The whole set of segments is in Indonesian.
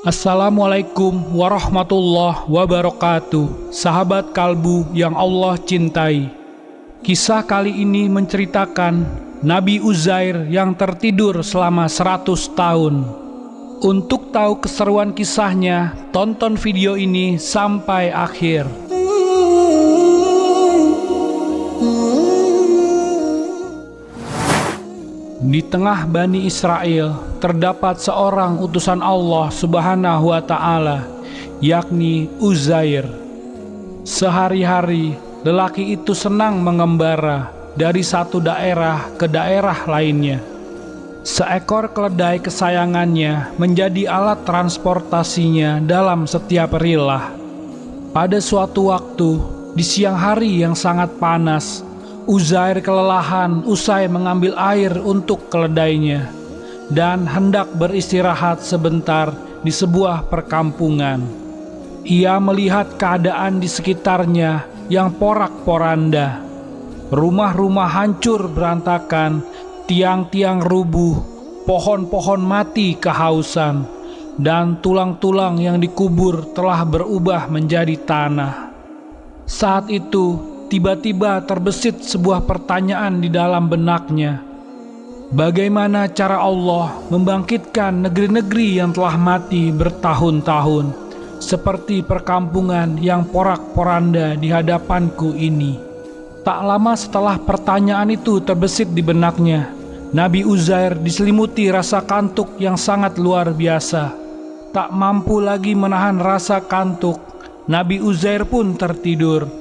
Assalamualaikum warahmatullahi wabarakatuh. Sahabat kalbu yang Allah cintai, kisah kali ini menceritakan Nabi Uzair yang tertidur selama 100 tahun. Untuk tahu keseruan kisahnya, tonton video ini sampai akhir. Di tengah Bani Israel terdapat seorang utusan Allah Subhanahu wa Ta'ala, yakni Uzair. Sehari-hari lelaki itu senang mengembara dari satu daerah ke daerah lainnya. Seekor keledai kesayangannya menjadi alat transportasinya dalam setiap rilah. Pada suatu waktu di siang hari yang sangat panas, Uzair kelelahan usai mengambil air untuk keledainya dan hendak beristirahat sebentar di sebuah perkampungan. Ia melihat keadaan di sekitarnya yang porak-poranda. Rumah-rumah hancur berantakan, tiang-tiang rubuh, pohon-pohon mati kehausan, dan tulang-tulang yang dikubur telah berubah menjadi tanah. Saat itu tiba-tiba terbesit sebuah pertanyaan di dalam benaknya. Bagaimana cara Allah membangkitkan negeri-negeri yang telah mati bertahun-tahun, seperti perkampungan yang porak-poranda di hadapanku ini? Tak lama setelah pertanyaan itu terbesit di benaknya, Nabi Uzair diselimuti rasa kantuk yang sangat luar biasa. Tak mampu lagi menahan rasa kantuk, Nabi Uzair pun tertidur.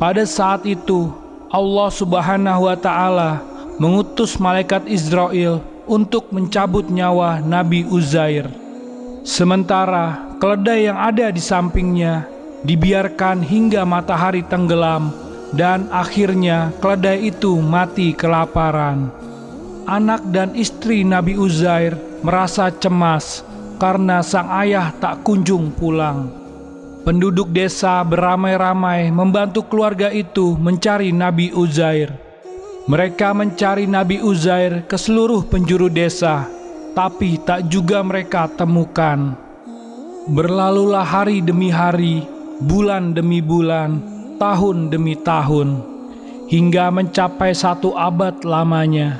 Pada saat itu, Allah Subhanahu wa Ta'ala mengutus malaikat Israel untuk mencabut nyawa Nabi Uzair. Sementara keledai yang ada di sampingnya dibiarkan hingga matahari tenggelam, dan akhirnya keledai itu mati kelaparan. Anak dan istri Nabi Uzair merasa cemas karena sang ayah tak kunjung pulang. Penduduk desa beramai-ramai membantu keluarga itu mencari Nabi Uzair. Mereka mencari Nabi Uzair ke seluruh penjuru desa, tapi tak juga mereka temukan. Berlalulah hari demi hari, bulan demi bulan, tahun demi tahun, hingga mencapai 1 abad lamanya.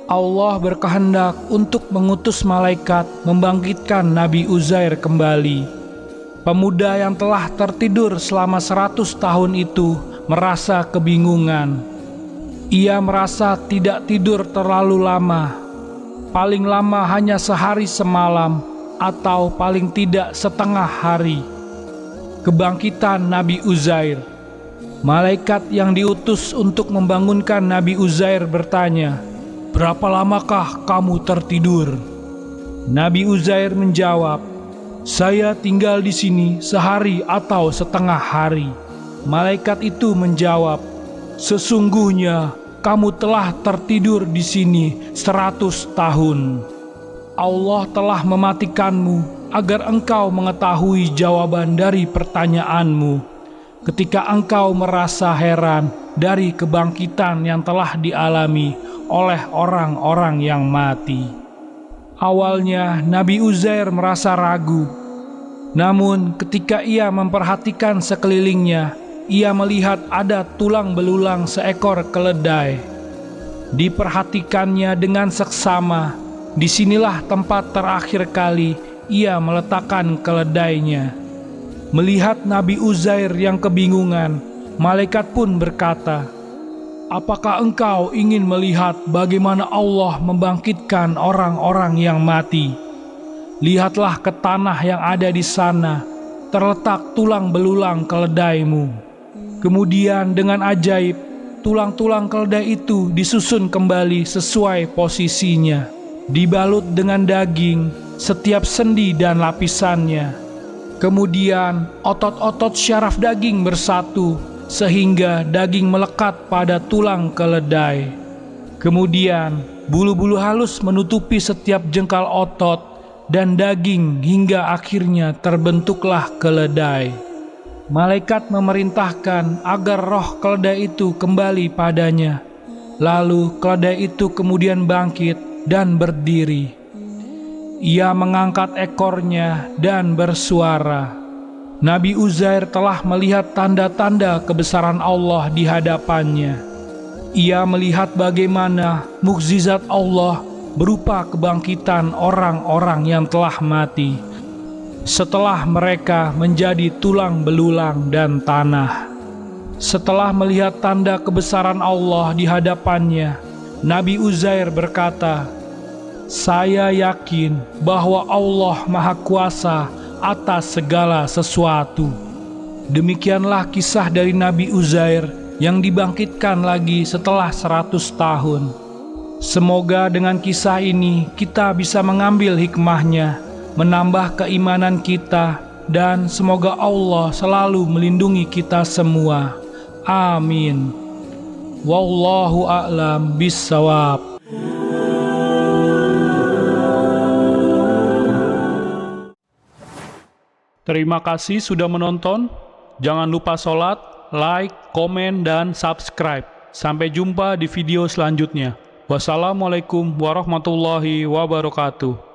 Allah berkehendak untuk mengutus malaikat membangkitkan Nabi Uzair kembali. Pemuda yang telah tertidur selama 100 tahun itu merasa kebingungan. Ia merasa tidak tidur terlalu lama, paling lama hanya sehari semalam, atau paling tidak setengah hari. Kebangkitan Nabi Uzair. Malaikat yang diutus untuk membangunkan Nabi Uzair bertanya, "Berapa lamakah kamu tertidur?" Nabi Uzair menjawab, "Saya tinggal di sini sehari atau setengah hari." Malaikat itu menjawab, "Sesungguhnya kamu telah tertidur di sini 100 tahun. Allah telah mematikanmu agar engkau mengetahui jawaban dari pertanyaanmu ketika engkau merasa heran dari kebangkitan yang telah dialami oleh orang-orang yang mati." Awalnya Nabi Uzair merasa ragu. Namun ketika ia memperhatikan sekelilingnya, ia melihat ada tulang belulang seekor keledai. Diperhatikannya dengan seksama. Disinilah tempat terakhir kali ia meletakkan keledainya. Melihat Nabi Uzair yang kebingungan, malaikat pun berkata, "Apakah engkau ingin melihat bagaimana Allah membangkitkan orang-orang yang mati? Lihatlah ke tanah yang ada di sana, terletak tulang belulang keledaimu." Kemudian dengan ajaib, tulang-tulang keledai itu disusun kembali sesuai posisinya, dibalut dengan daging, setiap sendi dan lapisannya. Kemudian otot-otot syaraf daging bersatu, sehingga daging melekat pada tulang keledai. Kemudian bulu-bulu halus menutupi setiap jengkal otot dan daging hingga akhirnya terbentuklah keledai. Malaikat memerintahkan agar roh keledai itu kembali padanya. Lalu keledai itu kemudian bangkit dan berdiri. Ia mengangkat ekornya dan bersuara. Nabi Uzair telah melihat tanda-tanda kebesaran Allah di hadapannya. Ia melihat bagaimana mukjizat Allah berupa kebangkitan orang-orang yang telah mati setelah mereka menjadi tulang belulang dan tanah. Setelah melihat tanda kebesaran Allah di hadapannya, Nabi Uzair berkata, "Saya yakin bahwa Allah Maha Kuasa atas segala sesuatu." Demikianlah kisah dari Nabi Uzair yang dibangkitkan lagi setelah 100 tahun. Semoga dengan kisah ini kita bisa mengambil hikmahnya, menambah keimanan kita, dan semoga Allah selalu melindungi kita semua. Amin. Wallahu a'lam bissawab. Terima kasih sudah menonton. Jangan lupa sholat, like, komen, dan subscribe. Sampai jumpa di video selanjutnya. Wassalamualaikum warahmatullahi wabarakatuh.